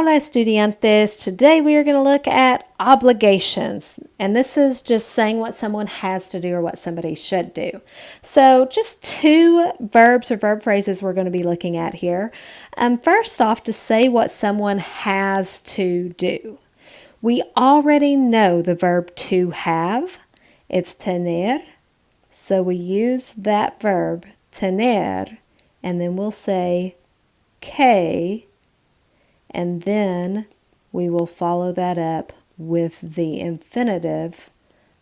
Hola estudiantes, today we are going to look at obligations, and this is just saying what someone has to do or what somebody should do. So just two verbs or verb phrases we're going to be looking at here. First off, to say what someone has to do. We already know the verb to have. It's tener, so we use that verb, tener, and then we'll say que, and then we will follow that up with the infinitive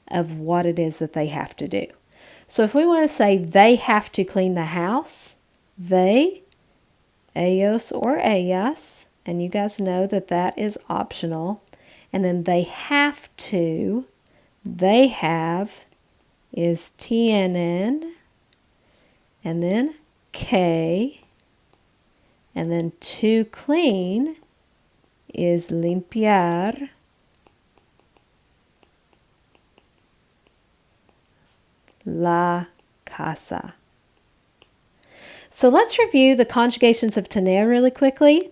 of what it is that they have to do. So if we want to say they have to clean the house, they, ellos or ellas, and you guys know that that is optional. And then they have to, they have is tienen, and then que, and then to clean is limpiar. La casa. So let's review the conjugations of tener really quickly.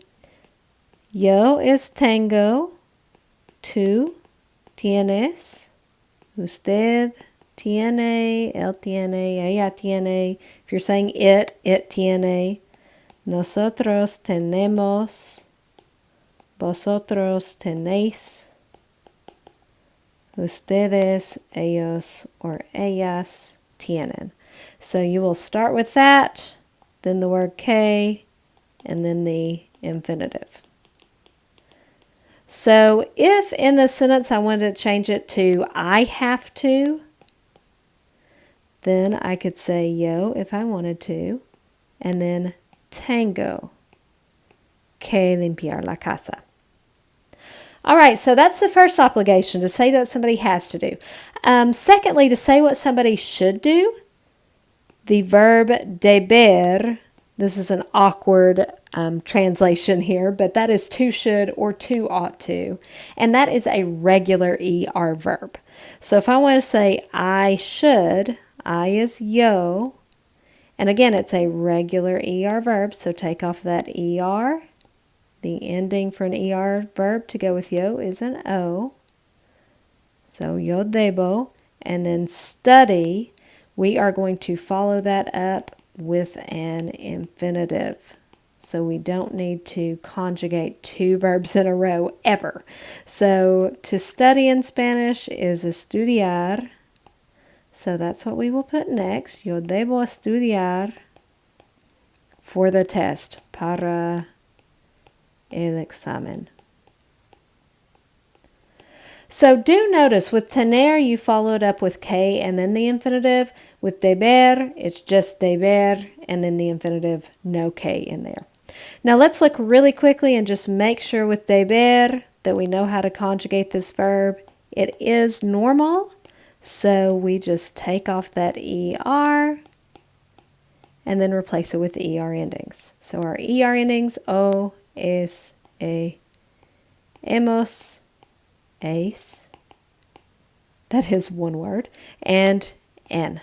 Yo is tengo, tú tienes, usted tiene, él tiene, ella tiene. If you're saying it tiene. Nosotros tenemos, vosotros tenéis, ustedes, ellos, or ellas tienen. So you will start with that, then the word que, and then the infinitive. So if in the sentence I wanted to change it to I have to, then I could say yo if I wanted to, and then tengo que limpiar la casa. All right, so that's the first obligation, to say that somebody has to do. Secondly, to say what somebody should do, the verb deber, this is an awkward translation here, but that is to should or to ought to, and that is a regular ER verb. So if I want to say I should, I is yo, and again, it's a regular ER verb, so take off that ER. The ending for an ER verb to go with yo is an O. So yo debo. And then study, we are going to follow that up with an infinitive. So we don't need to conjugate two verbs in a row ever. So to study in Spanish is estudiar. So that's what we will put next. Yo debo estudiar for the test, para el examen. So do notice with tener you followed up with que and then the infinitive. With deber it's just deber and then the infinitive, no que in there. Now let's look really quickly and just make sure with deber that we know how to conjugate this verb. It is normal. So we just take off that ER and then replace it with the ER endings. So our ER endings, O, es, e, hemos, es, that is one word, and N.